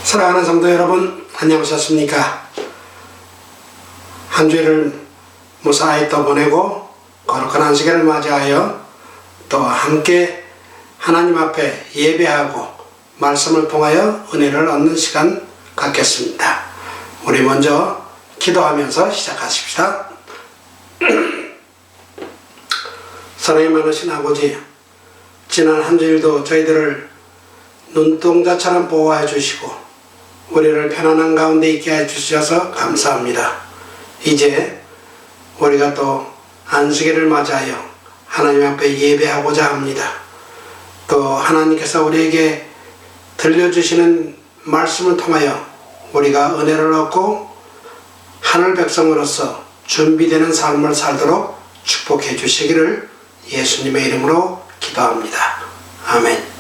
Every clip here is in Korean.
사랑하는 성도 여러분, 안녕하셨습니까? 한 주일을 무사히 또 보내고 거룩한 안식일을 맞이하여 또 함께 하나님 앞에 예배하고 말씀을 통하여 은혜를 얻는 시간 갖겠습니다. 우리 먼저 기도하면서 시작하십시다. 사랑이 많으신 아버지, 지난 한 주일도 저희들을 눈동자처럼 보호해 주시고 우리를 편안한 가운데 있게 해주셔서 감사합니다. 이제 우리가 또 안식일을 맞이하여 하나님 앞에 예배하고자 합니다. 또 하나님께서 우리에게 들려주시는 말씀을 통하여 우리가 은혜를 얻고 하늘 백성으로서 준비되는 삶을 살도록 축복해 주시기를 예수님의 이름으로 기도합니다. 아멘.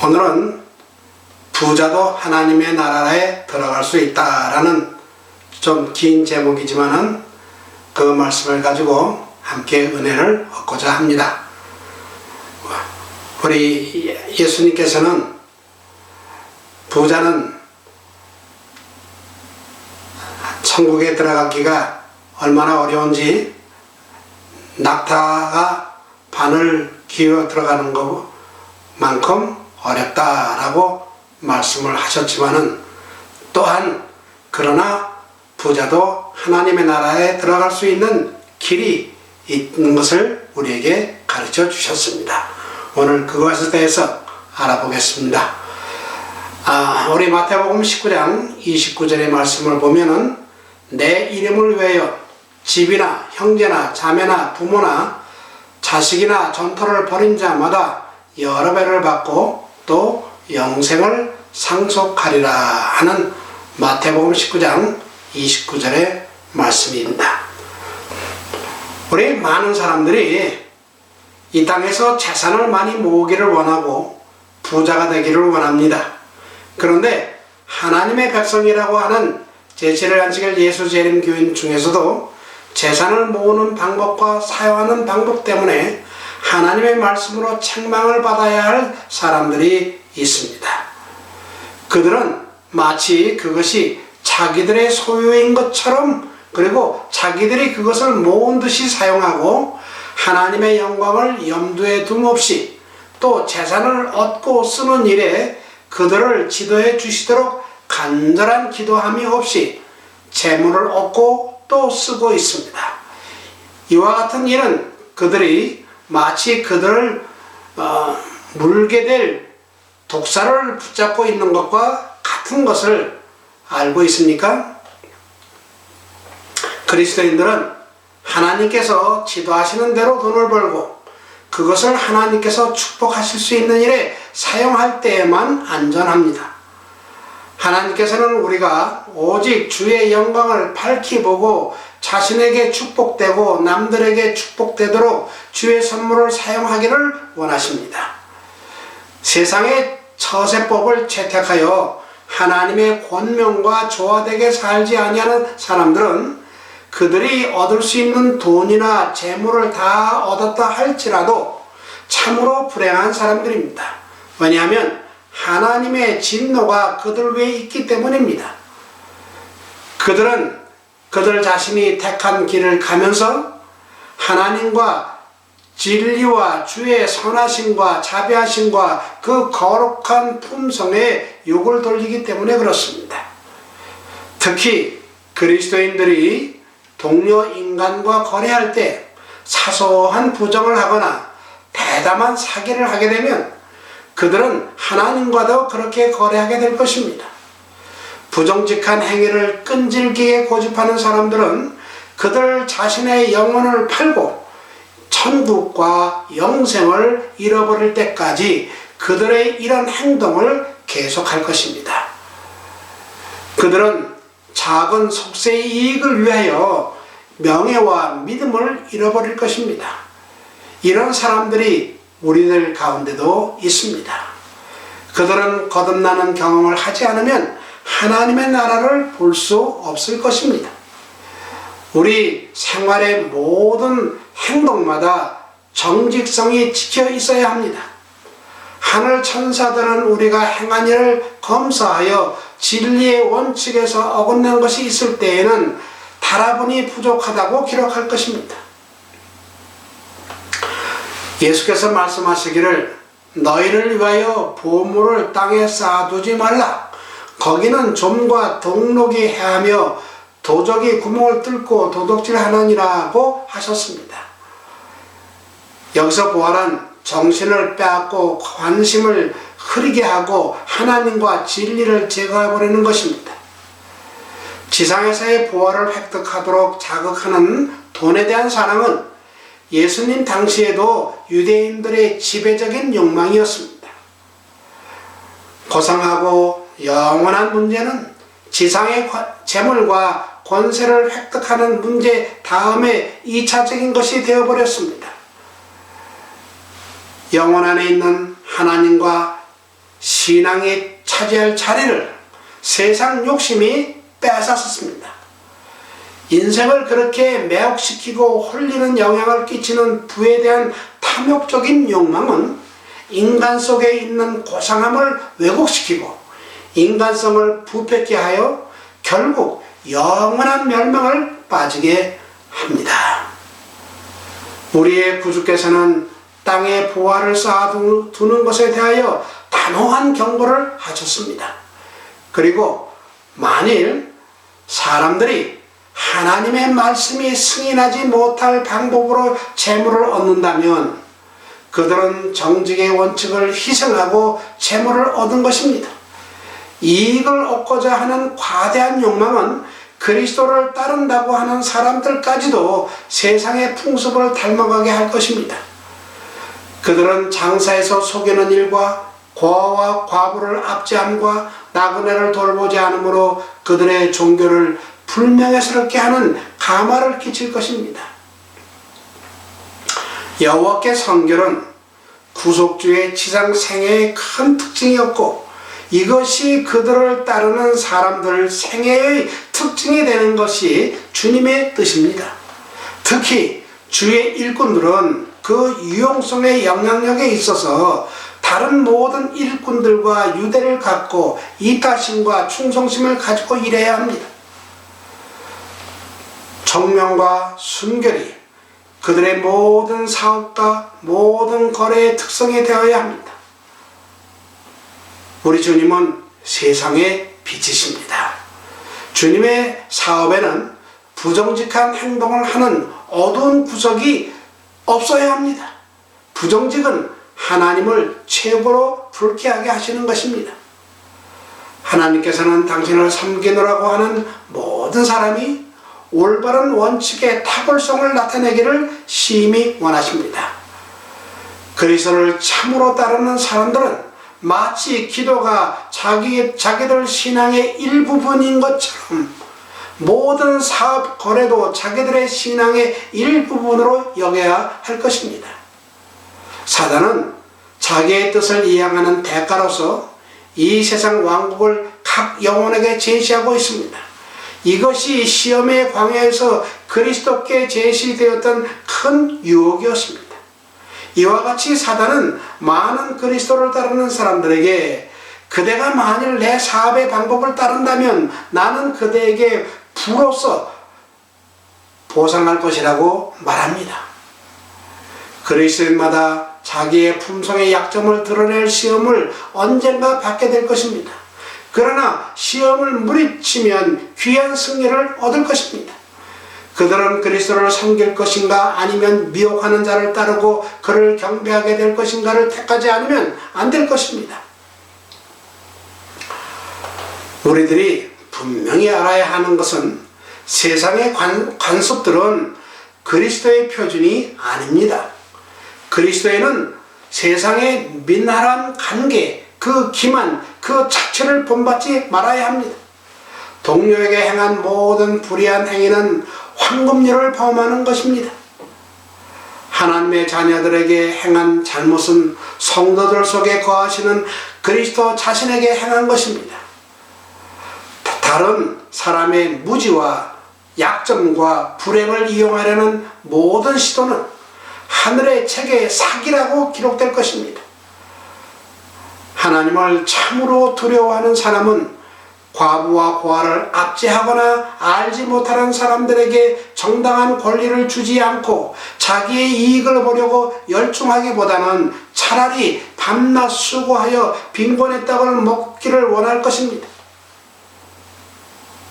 오늘은 부자도 하나님의 나라에 들어갈 수 있다라는 좀 긴 제목이지만은 그 말씀을 가지고 함께 은혜를 얻고자 합니다. 우리 예수님께서는 부자는 천국에 들어가기가 얼마나 어려운지 낙타가 바늘 기어 들어가는 것만큼 어렵다라고 말씀을 하셨지만은 또한 그러나 부자도 하나님의 나라에 들어갈 수 있는 길이 있는 것을 우리에게 가르쳐 주셨습니다. 오늘 그것에 대해서 알아보겠습니다. 우리 마태복음 19장 29절의 말씀을 보면은 내 이름을 위하여 집이나 형제나 자매나 부모나 자식이나 전토를 벌인 자마다 여러 배를 받고 또 영생을 상속하리라 하는 마태복음 19장 29절의 말씀입니다. 우리 많은 사람들이 이 땅에서 재산을 많이 모으기를 원하고 부자가 되기를 원합니다. 그런데 하나님의 백성이라고 하는 제7일 안식일 예수재림 교인 중에서도 재산을 모으는 방법과 사용하는 방법 때문에 하나님의 말씀으로 책망을 받아야 할 사람들이 있습니다. 그들은 마치 그것이 자기들의 소유인 것처럼 그리고 자기들이 그것을 모은 듯이 사용하고 하나님의 영광을 염두에 둠없이 또 재산을 얻고 쓰는 일에 그들을 지도해 주시도록 간절한 기도함이 없이 재물을 얻고 또 쓰고 있습니다. 이와 같은 일은 그들이 마치 그들을 물게 될 독사를 붙잡고 있는 것과 같은 것을 알고 있습니까? 그리스도인들은 하나님께서 지도하시는 대로 돈을 벌고 그것을 하나님께서 축복하실 수 있는 일에 사용할 때에만 안전합니다. 하나님께서는 우리가 오직 주의 영광을 밝히 보고 자신에게 축복되고 남들에게 축복되도록 주의 선물을 사용하기를 원하십니다. 세상의 처세법을 채택하여 하나님의 권명과 조화되게 살지 아니하는 사람들은 그들이 얻을 수 있는 돈이나 재물을 다 얻었다 할지라도 참으로 불행한 사람들입니다. 왜냐하면 하나님의 진노가 그들 위에 있기 때문입니다. 그들은 그들 자신이 택한 길을 가면서 하나님과 진리와 주의 선하심과 자비하심과 그 거룩한 품성에 욕을 돌리기 때문에 그렇습니다. 특히 그리스도인들이 동료 인간과 거래할 때 사소한 부정을 하거나 대담한 사기를 하게 되면 그들은 하나님과도 그렇게 거래하게 될 것입니다. 부정직한 행위를 끈질기게 고집하는 사람들은 그들 자신의 영혼을 팔고 천국과 영생을 잃어버릴 때까지 그들의 이런 행동을 계속할 것입니다. 그들은 작은 속세의 이익을 위하여 명예와 믿음을 잃어버릴 것입니다. 이런 사람들이 우리들 가운데도 있습니다. 그들은 거듭나는 경험을 하지 않으면 하나님의 나라를 볼 수 없을 것입니다. 우리 생활의 모든 행동마다 정직성이 지켜 있어야 합니다. 하늘 천사들은 우리가 행한 일을 검사하여 진리의 원칙에서 어긋난 것이 있을 때에는 달아보니 부족하다고 기록할 것입니다. 예수께서 말씀하시기를 너희를 위하여 보물을 땅에 쌓아두지 말라. 거기는 좀과 동록이 해하며 도적이 구멍을 뚫고 도둑질하느니라고 하셨습니다. 여기서 부활은 정신을 빼앗고 관심을 흐리게 하고 하나님과 진리를 제거해버리는 것입니다. 지상에서의 부활을 획득하도록 자극하는 돈에 대한 사랑은 예수님 당시에도 유대인들의 지배적인 욕망이었습니다. 고상하고 영원한 문제는 지상의 재물과 권세를 획득하는 문제 다음에 2차적인 것이 되어버렸습니다. 영혼 안에 있는 하나님과 신앙이 차지할 자리를 세상 욕심이 빼앗았습니다. 인생을 그렇게 매혹시키고 홀리는 영향을 끼치는 부에 대한 탐욕적인 욕망은 인간 속에 있는 고상함을 왜곡시키고 인간성을 부패케 하여 결국 영원한 멸망을 빠지게 합니다. 우리의 구주께서는 땅에 보화를 쌓아두는 것에 대하여 단호한 경고를 하셨습니다. 그리고 만일 사람들이 하나님의 말씀이 승인하지 못할 방법으로 재물을 얻는다면 그들은 정직의 원칙을 희생하고 재물을 얻은 것입니다. 이익을 얻고자 하는 과대한 욕망은 그리스도를 따른다고 하는 사람들까지도 세상의 풍습을 닮아가게 할 것입니다. 그들은 장사에서 속이는 일과 고아와 과부를 압제함과 나그네를 돌보지 않으므로 그들의 종교를 불명예스럽게 하는 가마를 끼칠 것입니다. 여호와께 성결은 구속주의 지상 생애의 큰 특징이었고 이것이 그들을 따르는 사람들 생애의 특징이 되는 것이 주님의 뜻입니다. 특히 주의 일꾼들은 그 유용성의 영향력에 있어서 다른 모든 일꾼들과 유대를 갖고 이타심과 충성심을 가지고 일해야 합니다. 정명과 순결이 그들의 모든 사업과 모든 거래의 특성이 되어야 합니다. 우리 주님은 세상의 빛이십니다. 주님의 사업에는 부정직한 행동을 하는 어두운 구석이 없어야 합니다. 부정직은 하나님을 최고로 불쾌하게 하시는 것입니다. 하나님께서는 당신을 섬기느라고 하는 모든 사람이 올바른 원칙의 탁월성을 나타내기를 심히 원하십니다. 그리스도를 참으로 따르는 사람들은 마치 기도가 자기들 신앙의 일부분인 것처럼 모든 사업 거래도 자기들의 신앙의 일부분으로 여겨야 할 것입니다. 사단은 자기의 뜻을 이행하는 대가로서 이 세상 왕국을 각 영혼에게 제시하고 있습니다. 이것이 시험의 광야에서 그리스도께 제시되었던 큰 유혹이었습니다. 이와 같이 사단은 많은 그리스도를 따르는 사람들에게 그대가 만일 내 사업의 방법을 따른다면 나는 그대에게 부로서 보상할 것이라고 말합니다. 그리스도인마다 자기의 품성의 약점을 드러낼 시험을 언젠가 받게 될 것입니다. 그러나 시험을 무리치면 귀한 승리를 얻을 것입니다. 그들은 그리스도를 섬길 것인가 아니면 미혹하는 자를 따르고 그를 경배하게 될 것인가를 택하지 않으면 안 될 것입니다. 우리들이 분명히 알아야 하는 것은 세상의 관습들은 그리스도의 표준이 아닙니다. 그리스도에는 세상의 민활한 관계, 그 기만, 그 자체를 본받지 말아야 합니다. 동료에게 행한 모든 불의한 행위는 황금률을 범하는 것입니다. 하나님의 자녀들에게 행한 잘못은 성도들 속에 거하시는 그리스도 자신에게 행한 것입니다. 다른 사람의 무지와 약점과 불행을 이용하려는 모든 시도는 하늘의 책에 사기라고 기록될 것입니다. 하나님을 참으로 두려워하는 사람은 과부와 고아를 압제하거나 알지 못하는 사람들에게 정당한 권리를 주지 않고 자기의 이익을 보려고 열중하기보다는 차라리 밤낮 수고하여 빈곤의 떡을 먹기를 원할 것입니다.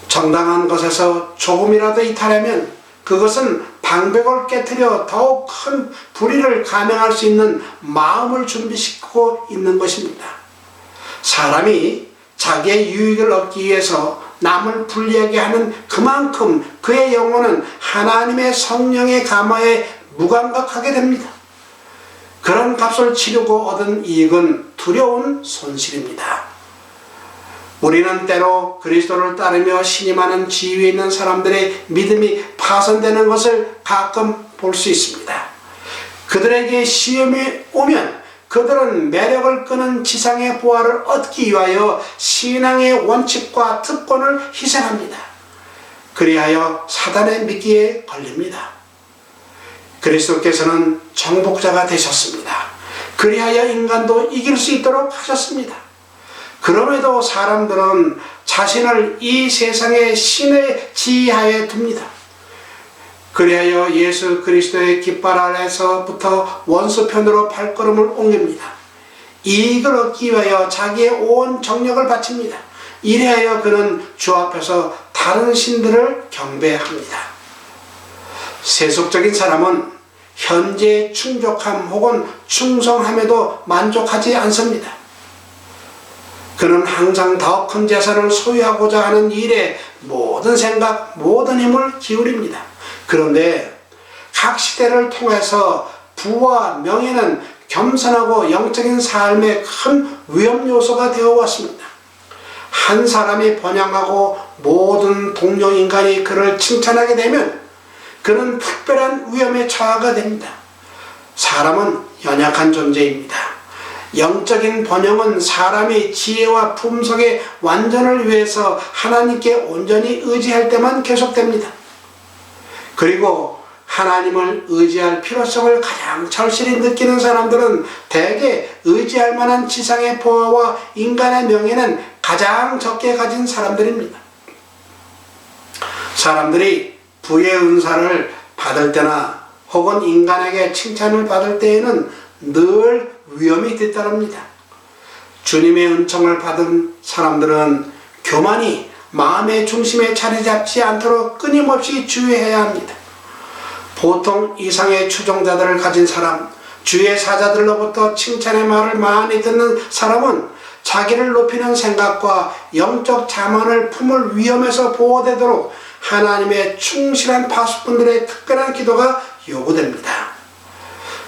정당한 것에서 조금이라도 이탈하면 그것은 방백을 깨뜨려 더욱 큰 불의를 감행할 수 있는 마음을 준비시키고 있는 것입니다. 사람이 자기의 유익을 얻기 위해서 남을 불리하게 하는 그만큼 그의 영혼은 하나님의 성령의 감화에 무감각하게 됩니다. 그런 값을 치르고 얻은 이익은 두려운 손실입니다. 우리는 때로 그리스도를 따르며 신임하는 지위에 있는 사람들의 믿음이 파손되는 것을 가끔 볼 수 있습니다. 그들에게 시험이 오면 그들은 매력을 끄는 지상의 보화를 얻기 위하여 신앙의 원칙과 특권을 희생합니다. 그리하여 사단의 미끼에 걸립니다. 그리스도께서는 정복자가 되셨습니다. 그리하여 인간도 이길 수 있도록 하셨습니다. 그럼에도 사람들은 자신을 이 세상의 신의 지하에 둡니다. 그리하여 예수 그리스도의 깃발 아래서부터 원수편으로 발걸음을 옮깁니다. 이익을 얻기 위하여 자기의 온 정력을 바칩니다. 이래하여 그는 주 앞에서 다른 신들을 경배합니다. 세속적인 사람은 현재의 충족함 혹은 충성함에도 만족하지 않습니다. 그는 항상 더 큰 재산을 소유하고자 하는 일에 모든 생각, 모든 힘을 기울입니다. 그런데 각 시대를 통해서 부와 명예는 겸손하고 영적인 삶의 큰 위험 요소가 되어 왔습니다. 한 사람이 번영하고 모든 동료 인간이 그를 칭찬하게 되면 그는 특별한 위험에 처하게 됩니다. 사람은 연약한 존재입니다. 영적인 번영은 사람이 지혜와 품성의 완전을 위해서 하나님께 온전히 의지할 때만 계속됩니다. 그리고 하나님을 의지할 필요성을 가장 절실히 느끼는 사람들은 대개 의지할 만한 지상의 보화와 인간의 명예는 가장 적게 가진 사람들입니다. 사람들이 부의 은사를 받을 때나 혹은 인간에게 칭찬을 받을 때에는 늘 위험이 뒤따릅니다. 주님의 은총을 받은 사람들은 교만이 마음의 중심에 자리 잡지 않도록 끊임없이 주의해야 합니다. 보통 이상의 추종자들을 가진 사람, 주의 사자들로부터 칭찬의 말을 많이 듣는 사람은 자기를 높이는 생각과 영적 자만을 품을 위험에서 보호되도록 하나님의 충실한 파수꾼들의 특별한 기도가 요구됩니다.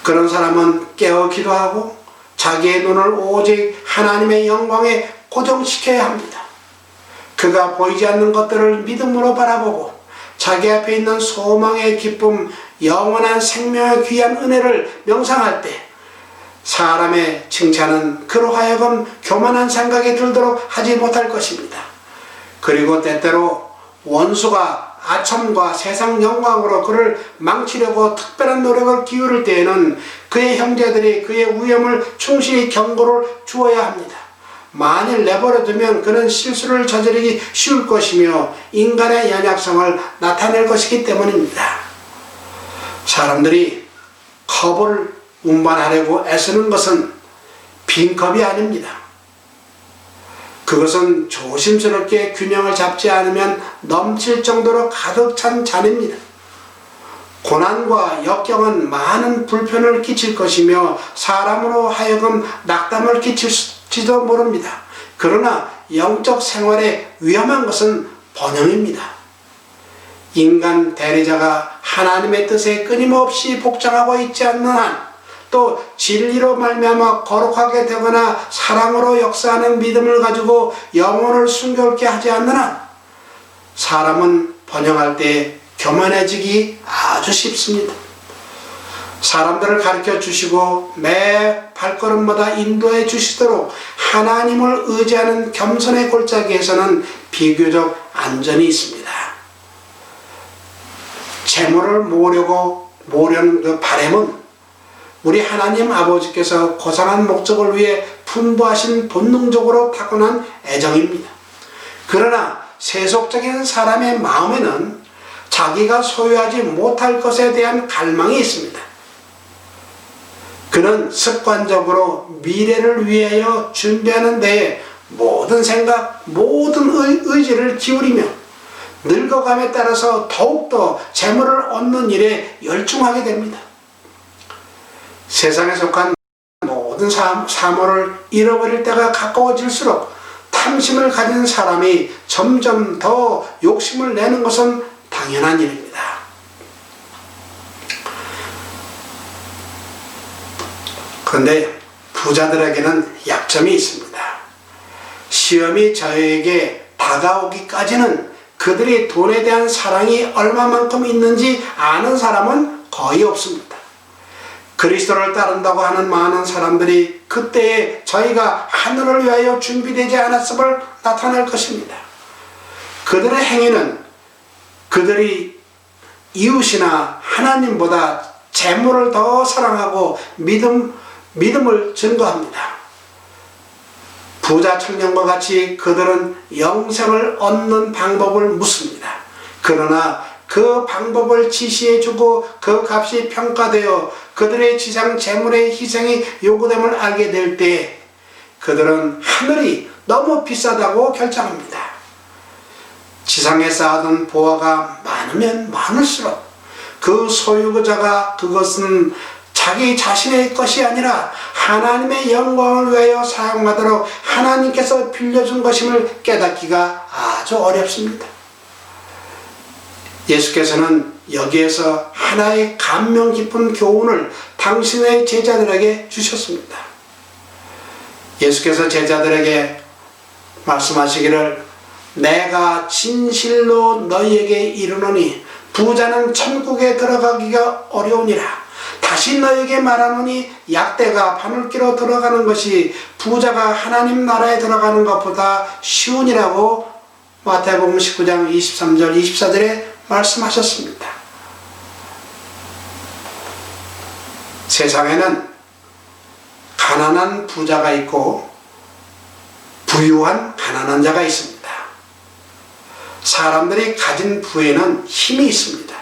그런 사람은 깨어 기도하고 자기의 눈을 오직 하나님의 영광에 고정시켜야 합니다. 그가 보이지 않는 것들을 믿음으로 바라보고 자기 앞에 있는 소망의 기쁨, 영원한 생명의 귀한 은혜를 명상할 때 사람의 칭찬은 그로 하여금 교만한 생각이 들도록 하지 못할 것입니다. 그리고 때때로 원수가 아첨과 세상 영광으로 그를 망치려고 특별한 노력을 기울일 때에는 그의 형제들이 그의 위험을 충실히 경고를 주어야 합니다. 만일 내버려두면 그는 실수를 저지르기 쉬울 것이며 인간의 연약성을 나타낼 것이기 때문입니다. 사람들이 컵을 운반하려고 애쓰는 것은 빈 컵이 아닙니다. 그것은 조심스럽게 균형을 잡지 않으면 넘칠 정도로 가득 찬 잔입니다. 고난과 역경은 많은 불편을 끼칠 것이며 사람으로 하여금 낙담을 끼칠지도 모릅니다. 그러나 영적 생활에 위험한 것은 번영입니다. 인간 대리자가 하나님의 뜻에 끊임없이 복종하고 있지 않는 한, 또 진리로 말미암아 거룩하게 되거나 사랑으로 역사하는 믿음을 가지고 영혼을 순교케 하지 않는 한 사람은 번영할 때 교만해지기 아주 쉽습니다. 사람들을 가르쳐 주시고 매 발걸음마다 인도해 주시도록 하나님을 의지하는 겸손의 골짜기에서는 비교적 안전이 있습니다. 재물을 모으려는 그 바램은 우리 하나님 아버지께서 고상한 목적을 위해 분부하신 본능적으로 타고난 애정입니다. 그러나 세속적인 사람의 마음에는 자기가 소유하지 못할 것에 대한 갈망이 있습니다. 그는 습관적으로 미래를 위하여 준비하는 데에 모든 생각, 모든 의지를 기울이며 늙어감에 따라서 더욱더 재물을 얻는 일에 열중하게 됩니다. 세상에 속한 모든 사물을 잃어버릴 때가 가까워질수록 탐심을 가진 사람이 점점 더 욕심을 내는 것은 당연한 일입니다. 그런데 부자들에게는 약점이 있습니다. 시험이 저에게 다가오기까지는 그들이 돈에 대한 사랑이 얼마만큼 있는지 아는 사람은 거의 없습니다. 그리스도를 따른다고 하는 많은 사람들이 그때에 저희가 하늘을 위하여 준비되지 않았음을 나타낼 것입니다. 그들의 행위는 그들이 이웃이나 하나님보다 재물을 더 사랑하고 믿음을 증거합니다. 부자 청년과 같이 그들은 영생을 얻는 방법을 묻습니다. 그러나 그 방법을 지시해주고 그 값이 평가되어 그들의 지상 재물의 희생이 요구됨을 알게 될 때 그들은 하늘이 너무 비싸다고 결정합니다. 지상에 쌓아둔 보화가 많으면 많을수록 그 소유자가 그것은 자기 자신의 것이 아니라 하나님의 영광을 위하여 사용하도록 하나님께서 빌려준 것임을 깨닫기가 아주 어렵습니다. 예수께서는 여기에서 하나의 감명 깊은 교훈을 당신의 제자들에게 주셨습니다. 예수께서 제자들에게 말씀하시기를 내가 진실로 너희에게 이르노니 부자는 천국에 들어가기가 어려우니라. 다시 너에게 말하노니 약대가 바늘기로 들어가는 것이 부자가 하나님 나라에 들어가는 것보다 쉬우니라고 마태복음 19장 23절 24절에 말씀하셨습니다. 세상에는 가난한 부자가 있고 부유한 가난한 자가 있습니다. 사람들이 가진 부에는 힘이 있습니다.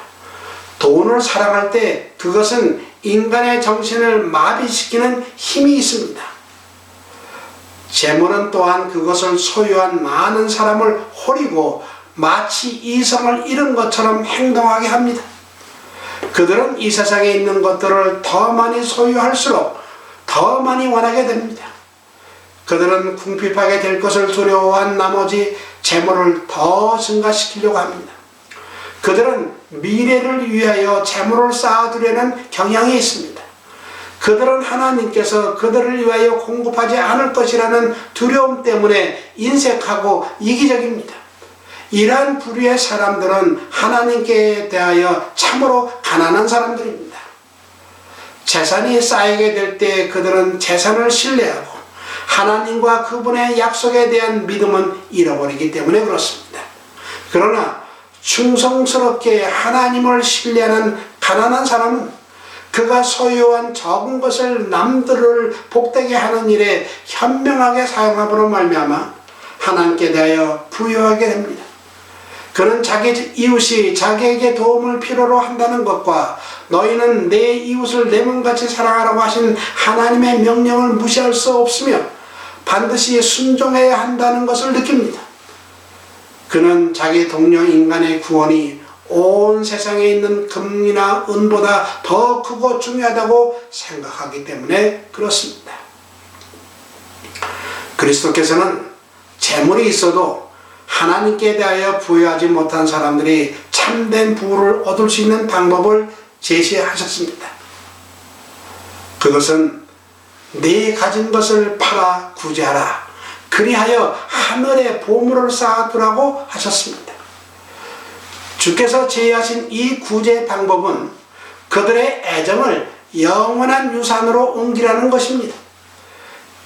돈을 사랑할 때 그것은 인간의 정신을 마비시키는 힘이 있습니다. 재물은 또한 그것을 소유한 많은 사람을 호리고 마치 이성을 잃은 것처럼 행동하게 합니다. 그들은 이 세상에 있는 것들을 더 많이 소유할수록 더 많이 원하게 됩니다. 그들은 궁핍하게 될 것을 두려워한 나머지 재물을 더 증가시키려고 합니다. 그들은 미래를 위하여 재물을 쌓아두려는 경향이 있습니다. 그들은 하나님께서 그들을 위하여 공급하지 않을 것이라는 두려움 때문에 인색하고 이기적입니다. 이러한 부류의 사람들은 하나님께 대하여 참으로 가난한 사람들입니다. 재산이 쌓이게 될 때 그들은 재산을 신뢰하고 하나님과 그분의 약속에 대한 믿음은 잃어버리기 때문에 그렇습니다. 그러나 충성스럽게 하나님을 신뢰하는 가난한 사람은 그가 소유한 적은 것을 남들을 복되게 하는 일에 현명하게 사용함으로 말미암아 하나님께 대하여 부유하게 됩니다. 그는 자기 이웃이 자기에게 도움을 필요로 한다는 것과 너희는 내 이웃을 내 몸같이 사랑하라고 하신 하나님의 명령을 무시할 수 없으며 반드시 순종해야 한다는 것을 느낍니다. 그는 자기 동료 인간의 구원이 온 세상에 있는 금이나 은보다 더 크고 중요하다고 생각하기 때문에 그렇습니다. 그리스도께서는 재물이 있어도 하나님께 대하여 부여하지 못한 사람들이 참된 부를 얻을 수 있는 방법을 제시하셨습니다. 그것은 네 가진 것을 팔아 구제하라. 그리하여 하늘에 보물을 쌓아두라고 하셨습니다. 주께서 제시하신 이 구제 방법은 그들의 애정을 영원한 유산으로 옮기라는 것입니다.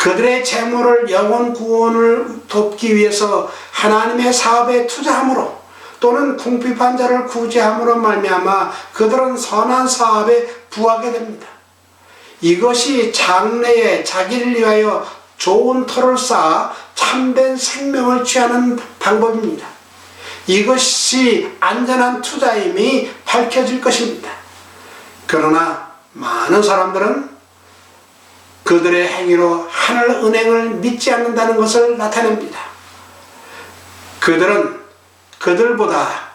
그들의 재물을 영혼 구원을 돕기 위해서 하나님의 사업에 투자함으로 또는 궁핍한 자를 구제함으로 말미암아 그들은 선한 사업에 부하게 됩니다. 이것이 장래에 자기를 위하여 좋은 터를 쌓아 참된 생명을 취하는 방법입니다. 이것이 안전한 투자임이 밝혀질 것입니다. 그러나 많은 사람들은 그들의 행위로 하늘 은행을 믿지 않는다는 것을 나타냅니다. 그들은 그들보다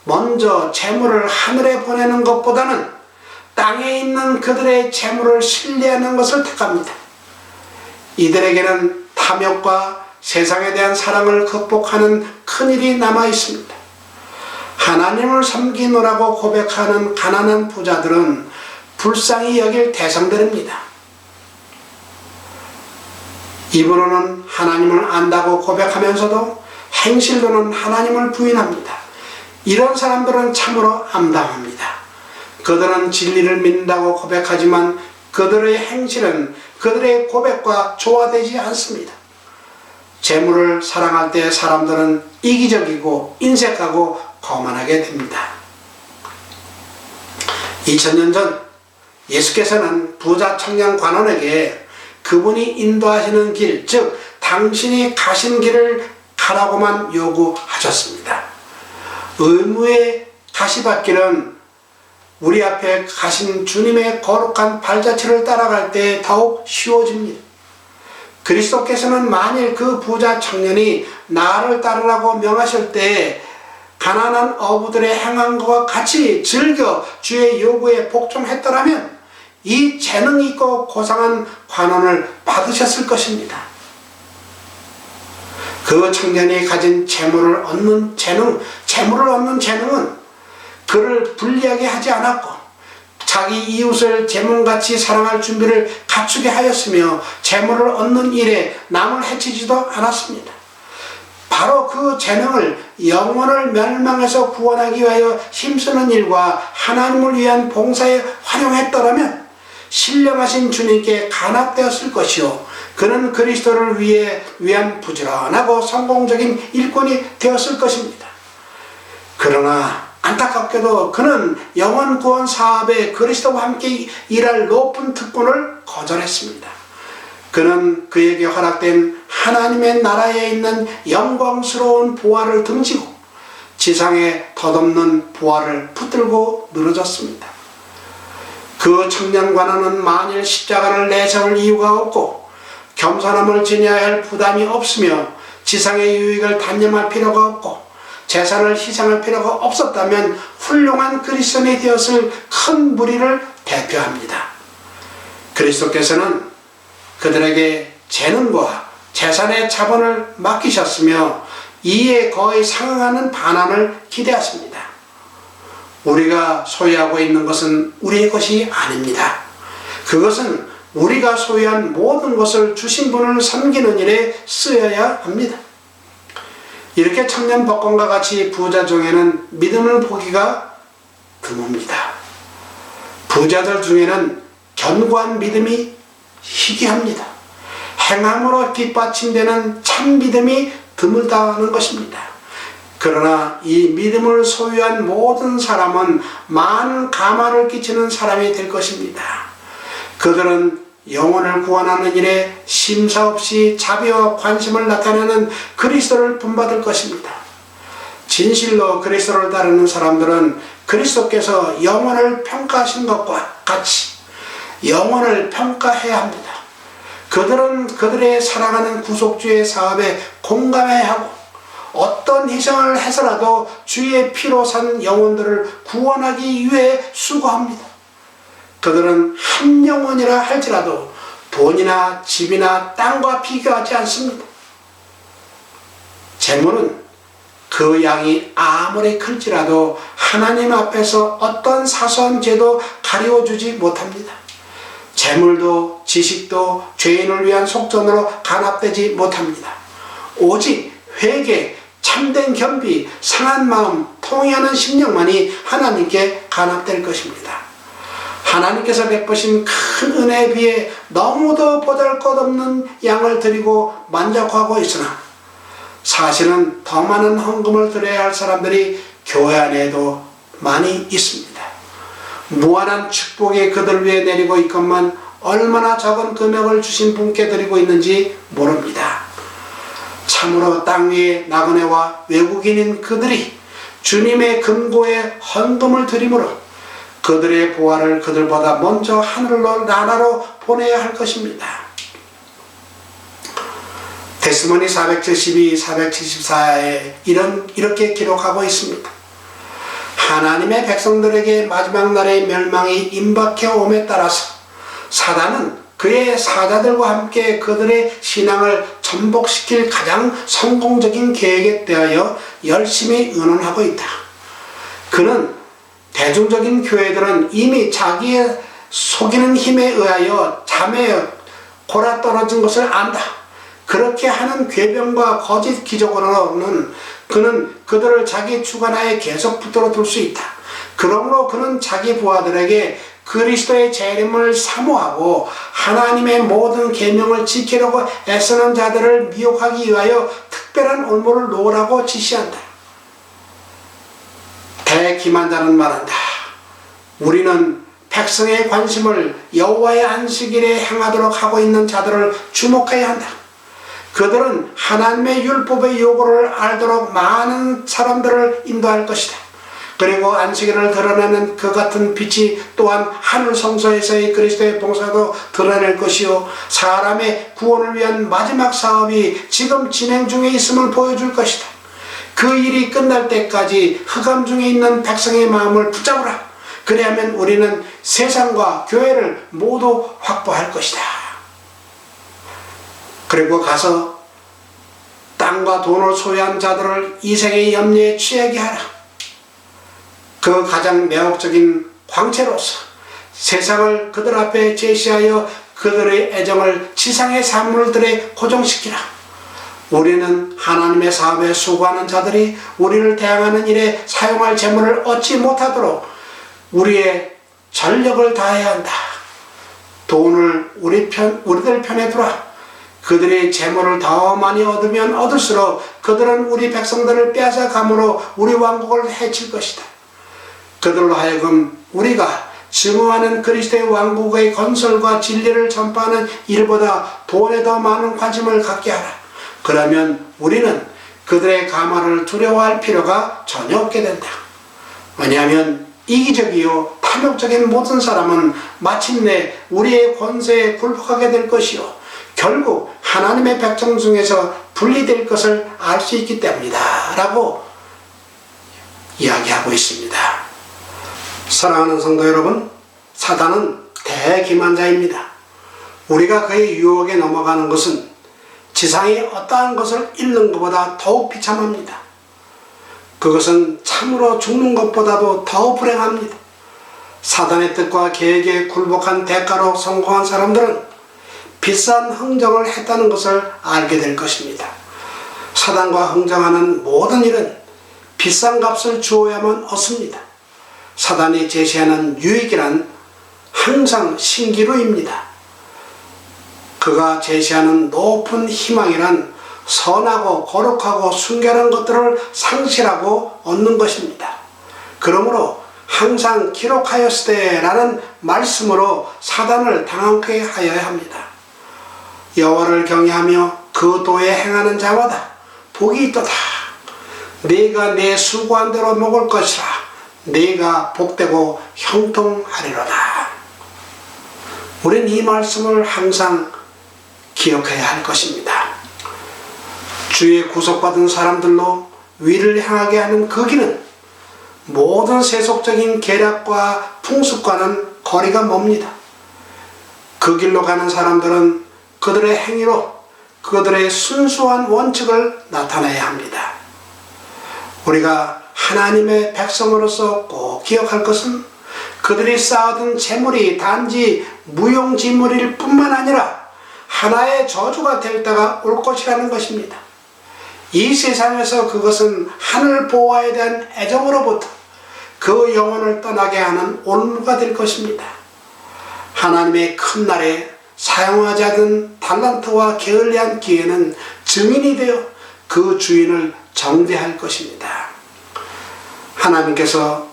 먼저 재물을 하늘에 보내는 것보다는 땅에 있는 그들의 재물을 신뢰하는 것을 택합니다. 이들에게는 탐욕과 세상에 대한 사랑을 극복하는 큰일이 남아 있습니다. 하나님을 섬기노라고 고백하는 가난한 부자들은 불쌍히 여길 대상들입니다. 입으로는 하나님을 안다고 고백하면서도 행실로는 하나님을 부인합니다. 이런 사람들은 참으로 암담합니다. 그들은 진리를 믿는다고 고백하지만 그들의 행실은 그들의 고백과 조화되지 않습니다. 재물을 사랑할 때 사람들은 이기적이고 인색하고 거만하게 됩니다. 2000년 전 예수께서는 부자 청년 관원에게 그분이 인도하시는 길, 즉 당신이 가신 길을 가라고만 요구하셨습니다. 의무의 가시밭길은 우리 앞에 가신 주님의 거룩한 발자취를 따라갈 때 더욱 쉬워집니다. 그리스도께서는 만일 그 부자 청년이 나를 따르라고 명하실 때 가난한 어부들의 행한 것과 같이 즐겨 주의 요구에 복종했더라면 이 재능 있고 고상한 관원을 받으셨을 것입니다. 그 청년이 가진 재물을 얻는 재능은 그를 불리하게 하지 않았고 자기 이웃을 재물같이 사랑할 준비를 갖추게 하였으며 재물을 얻는 일에 남을 해치지도 않았습니다. 바로 그 재능을 영혼을 멸망에서 구원하기 위하여 힘쓰는 일과 하나님을 위한 봉사에 활용했더라면 신령하신 주님께 간합되었을 것이요 그는 그리스도를 위한 부지런하고 성공적인 일꾼이 되었을 것입니다. 그러나 안타깝게도 그는 영혼 구원 사업에 그리스도와 함께 일할 높은 특권을 거절했습니다. 그는 그에게 허락된 하나님의 나라에 있는 영광스러운 보화를 등지고 지상에 덧없는 보화를 붙들고 늘어졌습니다. 그 청년 관원은 만일 십자가를 내세울 이유가 없고 겸손함을 지녀야 할 부담이 없으며 지상의 유익을 단념할 필요가 없고 재산을 희생할 필요가 없었다면 훌륭한 그리스도인이 되었을 큰 무리를 대표합니다. 그리스도께서는 그들에게 재능과 재산의 자본을 맡기셨으며 이에 거의 상응하는 반환을 기대하십니다. 우리가 소유하고 있는 것은 우리의 것이 아닙니다. 그것은 우리가 소유한 모든 것을 주신 분을 섬기는 일에 쓰여야 합니다. 이렇게 청년 법관과 같이 부자 중에는 믿음을 보기가 드뭅니다. 부자들 중에는 견고한 믿음이 희귀합니다. 행함으로 뒷받침되는 참 믿음이 드물다는 것입니다. 그러나 이 믿음을 소유한 모든 사람은 많은 가마를 끼치는 사람이 될 것입니다. 그들은 영혼을 구원하는 일에 심사 없이 자비와 관심을 나타내는 그리스도를 본받을 것입니다. 진실로 그리스도를 따르는 사람들은 그리스도께서 영혼을 평가하신 것과 같이 영혼을 평가해야 합니다. 그들은 그들의 사랑하는 구속주의 사업에 공감해야 하고 어떤 희생을 해서라도 주의 피로 산 영혼들을 구원하기 위해 수고합니다. 그들은 한 영혼이라 할지라도 돈이나 집이나 땅과 비교하지 않습니다. 재물은 그 양이 아무리 클지라도 하나님 앞에서 어떤 사소한 죄도 가리워주지 못합니다. 재물도 지식도 죄인을 위한 속전으로 간합되지 못합니다. 오직 회개, 참된 겸비, 상한 마음, 통회하는 심령만이 하나님께 간합될 것입니다. 하나님께서 베푸신 큰 은혜에 비해 너무도 보잘것없는 양을 드리고 만족하고 있으나 사실은 더 많은 헌금을 드려야 할 사람들이 교회 안에도 많이 있습니다. 무한한 축복이 그들 위에 내리고 있건만 얼마나 적은 금액을 주신 분께 드리고 있는지 모릅니다. 참으로 땅 위의 나그네와 외국인인 그들이 주님의 금고에 헌금을 드림으로 그들의 보화를 그들보다 먼저 하늘로 나라로 보내야 할 것입니다. 데스머니 472, 474에 이렇게 기록하고 있습니다. 하나님의 백성들에게 마지막 날의 멸망이 임박해 옴에 따라서 사단은 그의 사자들과 함께 그들의 신앙을 전복시킬 가장 성공적인 계획에 대하여 열심히 의논하고 있다. 그는 대중적인 교회들은 이미 자기의 속이는 힘에 의하여 잠에 골아떨어진 것을 안다. 그렇게 하는 궤변과 거짓 기적으로는 그는 그들을 자기 주관하에 계속 붙들어 둘 수 있다. 그러므로 그는 자기 부하들에게 그리스도의 재림을 사모하고 하나님의 모든 계명을 지키려고 애쓰는 자들을 미혹하기 위하여 특별한 올무를 놓으라고 지시한다. 대기만자는 말한다. 우리는 백성의 관심을 여호와의 안식일에 행하도록 하고 있는 자들을 주목해야 한다. 그들은 하나님의 율법의 요구를 알도록 많은 사람들을 인도할 것이다. 그리고 안식일을 드러내는 그 같은 빛이 또한 하늘 성소에서의 그리스도의 봉사도 드러낼 것이요 사람의 구원을 위한 마지막 사업이 지금 진행 중에 있음을 보여줄 것이다. 그 일이 끝날 때까지 흑암 중에 있는 백성의 마음을 붙잡으라. 그리하면 우리는 세상과 교회를 모두 확보할 것이다. 그리고 가서 땅과 돈을 소유한 자들을 이생의 염려에 취하게 하라. 그 가장 매혹적인 광채로서 세상을 그들 앞에 제시하여 그들의 애정을 지상의 산물들에 고정시키라. 우리는 하나님의 사업에 수고하는 자들이 우리를 대항하는 일에 사용할 재물을 얻지 못하도록 우리의 전력을 다해야 한다. 돈을 우리들 편에 두라. 그들의 재물을 더 많이 얻으면 얻을수록 그들은 우리 백성들을 빼앗아감으로 우리 왕국을 해칠 것이다. 그들로 하여금 우리가 증오하는 그리스도의 왕국의 건설과 진리를 전파하는 일보다 돈에 더 많은 관심을 갖게 하라. 그러면 우리는 그들의 가마를 두려워할 필요가 전혀 없게 된다. 왜냐하면 이기적이요 탐욕적인 모든 사람은 마침내 우리의 권세에 굴복하게 될 것이요 결국 하나님의 백성 중에서 분리될 것을 알 수 있기 때문이다 라고 이야기하고 있습니다. 사랑하는 성도 여러분, 사단은 대기만자입니다. 우리가 그의 유혹에 넘어가는 것은 지상의 어떠한 것을 잃는 것보다 더욱 비참합니다. 그것은 참으로 죽는 것보다도 더 불행합니다. 사단의 뜻과 계획에 굴복한 대가로 성공한 사람들은 비싼 흥정을 했다는 것을 알게 될 것입니다. 사단과 흥정하는 모든 일은 비싼 값을 주어야만 얻습니다. 사단이 제시하는 유익이란 항상 신기루입니다. 그가 제시하는 높은 희망이란 선하고 거룩하고 순결한 것들을 상실하고 얻는 것입니다. 그러므로 항상 기록하였으되 라는 말씀으로 사단을 당하게 하여야 합니다. 여호와를 경외하며 그 도에 행하는 자마다 복이 있도다. 네가 내 수고한 대로 먹을 것이라. 네가 복되고 형통하리로다. 우린 이 말씀을 항상 기억해야 할 것입니다. 주의 구속받은 사람들로 위를 향하게 하는 그 길은 모든 세속적인 계략과 풍습과는 거리가 멉니다. 그 길로 가는 사람들은 그들의 행위로 그들의 순수한 원칙을 나타내야 합니다. 우리가 하나님의 백성으로서 꼭 기억할 것은 그들이 쌓아둔 재물이 단지 무용지물일 뿐만 아니라 하나의 저주가 될 때가 올 것이라는 것입니다. 이 세상에서 그것은 하늘 보호에 대한 애정으로부터 그 영혼을 떠나게 하는 올무가 될 것입니다. 하나님의 큰 날에 사용하지 않은 달란트와 게을리한 기회는 증인이 되어 그 주인을 정죄할 것입니다. 하나님께서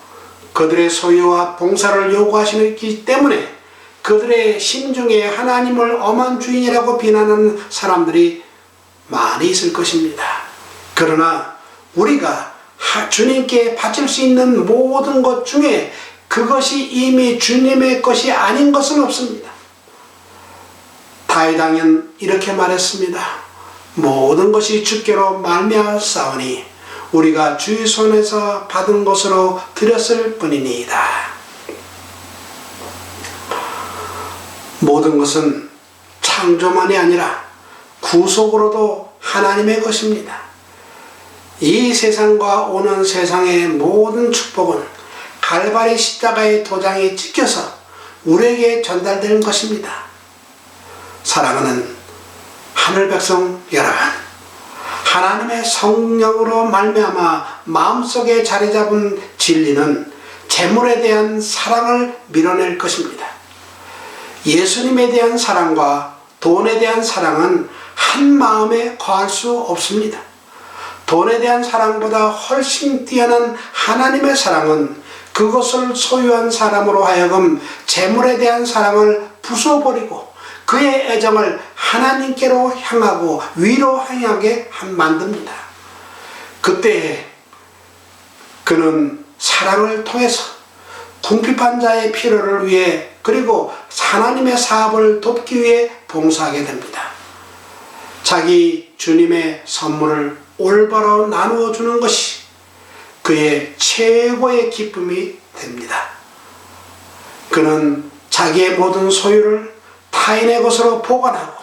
그들의 소유와 봉사를 요구하시기 때문에 그들의 심중에 하나님을 엄한 주인이라고 비난하는 사람들이 많이 있을 것입니다. 그러나 우리가 주님께 바칠 수 있는 모든 것 중에 그것이 이미 주님의 것이 아닌 것은 없습니다. 다윗 왕은 이렇게 말했습니다. 모든 것이 주께로 말미암았사오니 우리가 주의 손에서 받은 것으로 드렸을 뿐이니이다. 모든 것은 창조만이 아니라 구속으로도 하나님의 것입니다. 이 세상과 오는 세상의 모든 축복은 갈바리 십자가의 도장이 찍혀서 우리에게 전달된 것입니다. 사랑하는 하늘 백성 여러분, 하나님의 성령으로 말미암아 마음속에 자리 잡은 진리는 재물에 대한 사랑을 밀어낼 것입니다. 예수님에 대한 사랑과 돈에 대한 사랑은 한 마음에 거할 수 없습니다. 돈에 대한 사랑보다 훨씬 뛰어난 하나님의 사랑은 그것을 소유한 사람으로 하여금 재물에 대한 사랑을 부숴버리고 그의 애정을 하나님께로 향하고 위로 향하게 만듭니다. 그때 그는 사랑을 통해서 궁핍한 자의 필요를 위해 그리고 하나님의 사업을 돕기 위해 봉사하게 됩니다. 자기 주님의 선물을 올바로 나누어 주는 것이 그의 최고의 기쁨이 됩니다. 그는 자기의 모든 소유를 타인의 것으로 보관하고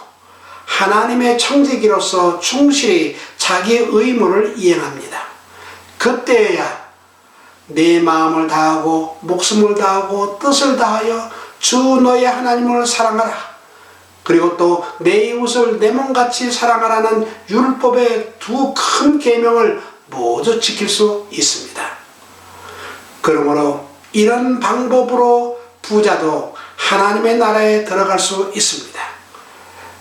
하나님의 청지기로서 충실히 자기의 의무를 이행합니다. 그때야 내 마음을 다하고 목숨을 다하고 뜻을 다하여 주 너의 하나님을 사랑하라. 그리고 또 내 이웃을 내 몸같이 사랑하라는 율법의 두 큰 계명을 모두 지킬 수 있습니다. 그러므로 이런 방법으로 부자도 하나님의 나라에 들어갈 수 있습니다.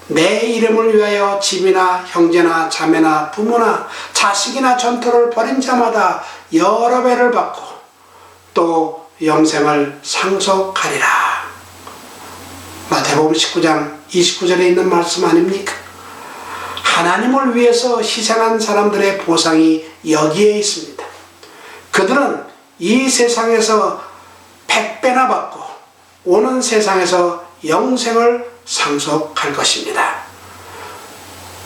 내 이름을 위하여 집이나 형제나 자매나 부모나 자식이나 전토를 벌인 자마다 여러 배를 받고 또 영생을 상속하리라. 마태복음 19장 29절에 있는 말씀 아닙니까? 하나님을 위해서 희생한 사람들의 보상이 여기에 있습니다. 그들은 이 세상에서 100배나 받고 오는 세상에서 영생을 상속할 것입니다.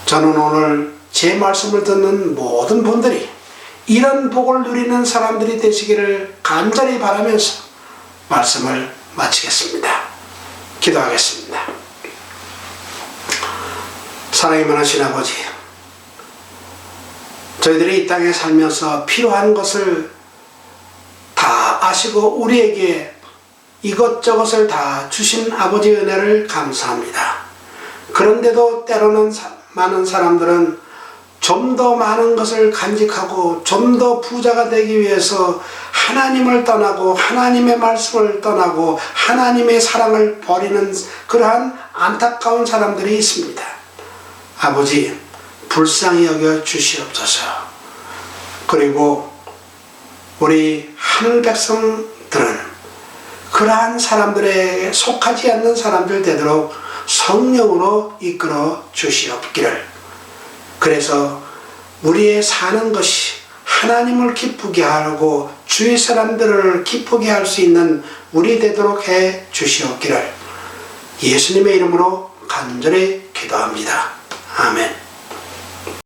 저는 오늘 제 말씀을 듣는 모든 분들이 이런 복을 누리는 사람들이 되시기를 간절히 바라면서 말씀을 마치겠습니다. 기도하겠습니다. 사랑이 많으신 아버지, 저희들이 이 땅에 살면서 필요한 것을 다 아시고 우리에게 이것저것을 다 주신 아버지의 은혜를 감사합니다. 그런데도 때로는 많은 사람들은 좀 더 많은 것을 간직하고 좀 더 부자가 되기 위해서 하나님을 떠나고 하나님의 말씀을 떠나고 하나님의 사랑을 버리는 그러한 안타까운 사람들이 있습니다. 아버지, 불쌍히 여겨 주시옵소서. 그리고 우리 하늘 백성들은 그러한 사람들에게 속하지 않는 사람들 되도록 성령으로 이끌어 주시옵기를. 그래서 우리의 사는 것이 하나님을 기쁘게 하고 주위 사람들을 기쁘게 할 수 있는 우리 되도록 해 주시옵기를 예수님의 이름으로 간절히 기도합니다. 아멘.